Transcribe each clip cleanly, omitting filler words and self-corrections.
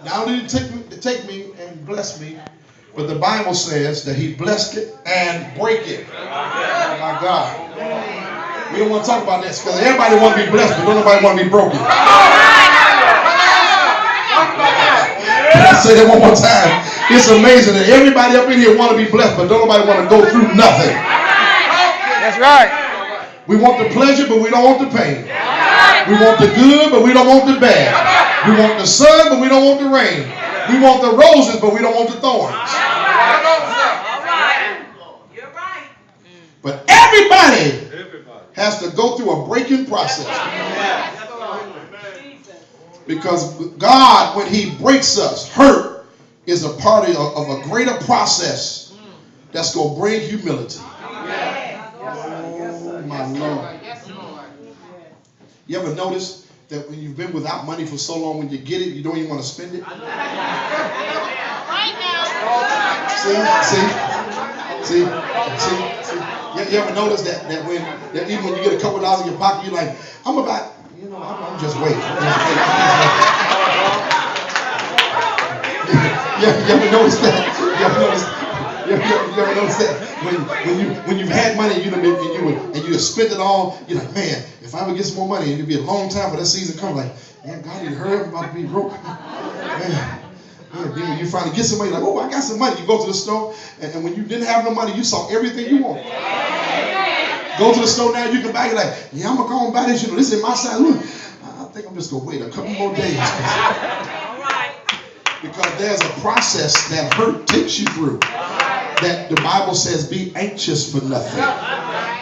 Not only did he take me and bless me, but the Bible says that he blessed it and break it. Oh my God. We don't want to talk about this because everybody want to be blessed, but don't nobody want to be broken. Can I say that one more time? It's amazing that everybody up in here want to be blessed, but don't nobody want to go through nothing. That's right. We want the pleasure, but we don't want the pain. We want the good, but we don't want the bad. We want the sun, but we don't want the rain. We want the roses, but we don't want the thorns. You're right. But everybody has to go through a breaking process. Because God, when he breaks us, hurt is a part of a greater process that's going to bring humility. Oh, my Lord. You ever notice that when you've been without money for so long, when you get it, you don't even want to spend it? See? You ever notice that even when you get a couple of dollars in your pocket, you're like, I'm just waiting. You ever notice that? You ever notice that? When you've had money and you have spent it all, you're like, man, if I ever get some more money, it'll be a long time for that season come. Like, man, God, you hurry up, I'm about to be broke. Man, when you finally get some money, like, oh, I got some money. You go to the store, and when you didn't have no money, you saw everything you wanted. Go to the store now, you can buy it like, yeah, I'm going to go and buy this. This is my size. Look, I think I'm just going to wait a couple more days. Because there's a process that hurt takes you through. That the Bible says be anxious for nothing.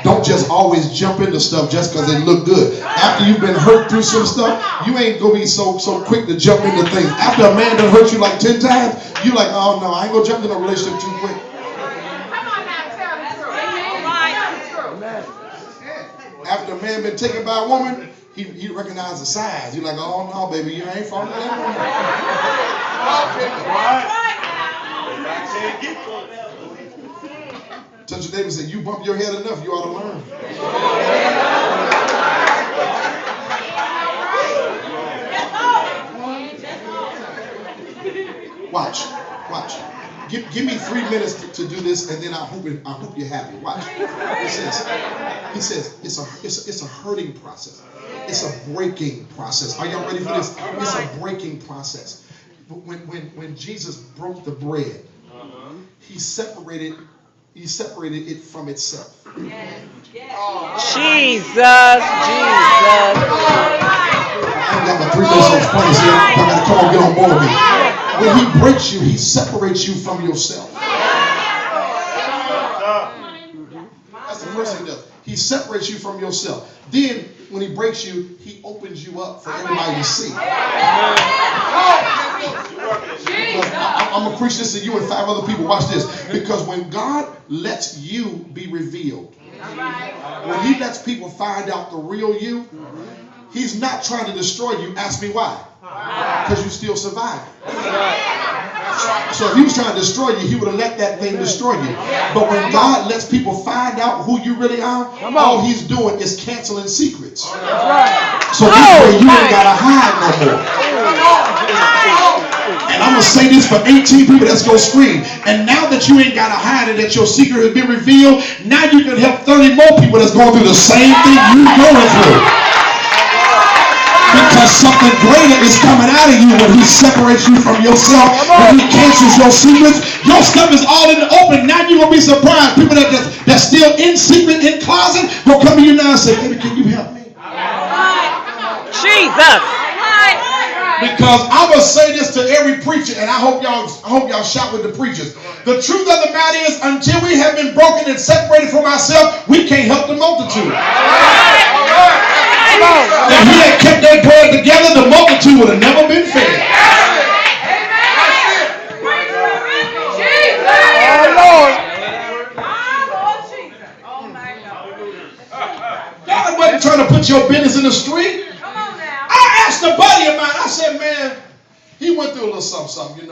Don't just always jump into stuff just because it look good. After you've been hurt through some stuff, you ain't going to be so quick to jump into things. After a man done hurt you like 10 times, you like, oh no, I ain't going to jump into a relationship too quick. After a man been taken by a woman, he recognized the signs. You're like, oh no, baby, you ain't falling in love. Touch your neighbor and say, you bump your head enough, you ought to learn. Watch. Give me 3 minutes to do this, and then I hope you're happy. Watch. He says it's a hurting process. It's a breaking process. Are y'all ready for this? It's a breaking process. When Jesus broke the bread, he separated it from itself. Jesus. I ain't got my 3 minutes to explain this here. I gotta come on, get on board with me. When he breaks you, he separates you from yourself. That's the first thing he does. He separates you from yourself. Then, when he breaks you, he opens you up for everybody to see. I'm going to preach this to you and 5 other people. Watch this. Because when God lets you be revealed, when he lets people find out the real you, he's not trying to destroy you. Ask me why. Because you still survive. So if he was trying to destroy you, he would have let that thing destroy you. But when God lets people find out who you really are, all he's doing is canceling secrets. So this way you ain't got to hide no more. And I'm going to say this for 18 people that's going to scream. And now that you ain't got to hide it, that your secret has been revealed, now you can help 30 more people that's going through the same thing you're going through. Because something greater is coming out of you when he separates you from yourself, when he cancels your secrets. Your stuff is all in the open. Now you're going to be surprised. People that's still in secret, in closet, will come to you now and say, baby, can you help me? Jesus. Because I'm going to say this to every preacher, and I hope y'all shout with the preachers. The truth of the matter is, until we have been broken and separated from ourselves, we can't help the multitude. If he had kept that bread together, the multitude would have never been fed. God wasn't trying to put your business in the street. I asked a buddy of mine, I said, man, he went through a little something,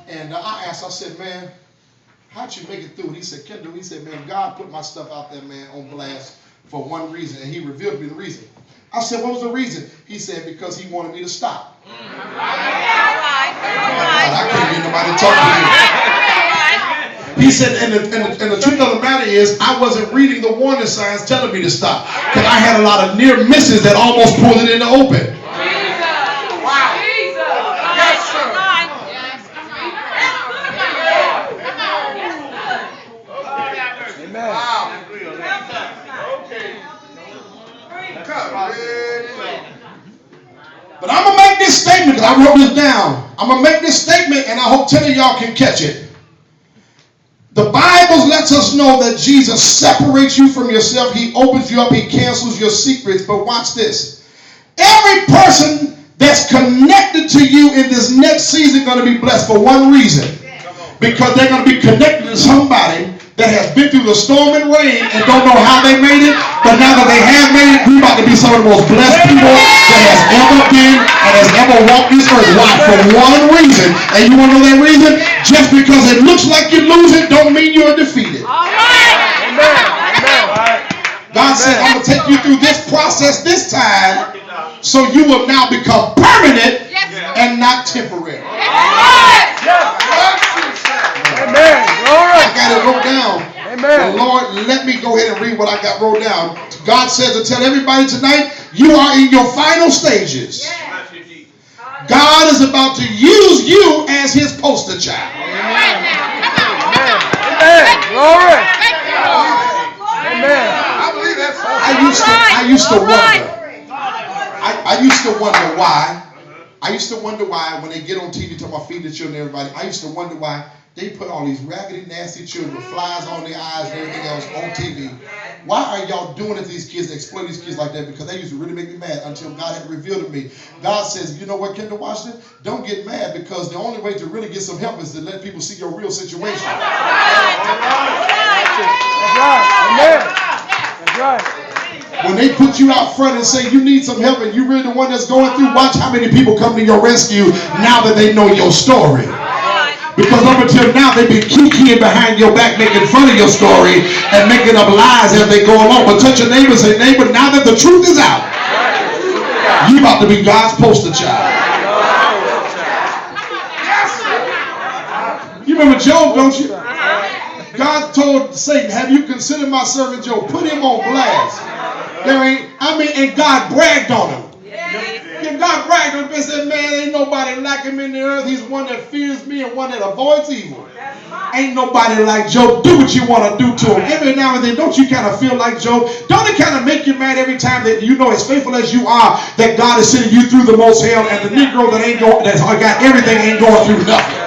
And I said, man, how'd you make it through? And he said, Kendall, man, God put my stuff out there, man, on blast for one reason, and he revealed me the reason. I said, what was the reason? He said, because he wanted me to stop. talk to you. He said, and the truth of the matter is, I wasn't reading the warning signs telling me to stop. Because I had a lot of near misses that almost pulled it in the open. Wow. Yes, sir. Amen. Wow. But I'm going to make this statement because I wrote this down. I'm going to make this statement and I hope 10 of y'all can catch it. The Bible lets us know that Jesus separates you from yourself. He opens you up. He cancels your secrets. But watch this. Every person that's connected to you in this next season is going to be blessed for one reason. Because they're going to be connected to somebody that has been through the storm and rain and don't know how they made it. But now that they have made it, we're about to be some of the most blessed people that has ever been and has ever walked this earth. Why? For one reason. And you want to know that reason? Just because it looks like you're losing don't mean you're defeated. All right. Amen. God said, I'm going to take you through this process this time so you will now become permanent and not temporary. Amen. Glory. I got it wrote down. Amen. The Lord, let me go ahead and read what I got wrote down. God says to tell everybody tonight, you are in your final stages. God is about to use you as his poster child. Amen. Amen. Glory. Amen. I used to wonder. I used to wonder why. I used to wonder why when they get on TV talking about feeding the children and everybody, I used to wonder why they put all these raggedy, nasty children with flies on their eyes and everything else on TV. Why are y'all doing it to these kids, exploiting these kids like that? Because they used to really make me mad until God had revealed to me. God says, you know what, Kendall, watch this? Don't get mad because the only way to really get some help is to let people see your real situation. That's right. Amen. That's right. When they put you out front and say you need some help and you're really the one that's going through, watch how many people come to your rescue now that they know your story. Because up until now, they've been kikiing behind your back, making fun of your story and making up lies as they go along. But touch your neighbor and say, neighbor, now that the truth is out, you about to be God's poster child. You remember Job, don't you? God told Satan, have you considered my servant Job? Put him on blast. And God bragged on him. And God bragged on him and said, man, ain't nobody like him in the earth. He's one that fears me and one that avoids evil. Ain't nobody like Job. Do what you want to do to him. Every now and then, don't you kind of feel like Job? Don't it kind of make you mad every time that you know, as faithful as you are, that God is sending you through the most hell, and the Negro that's got everything ain't going through nothing?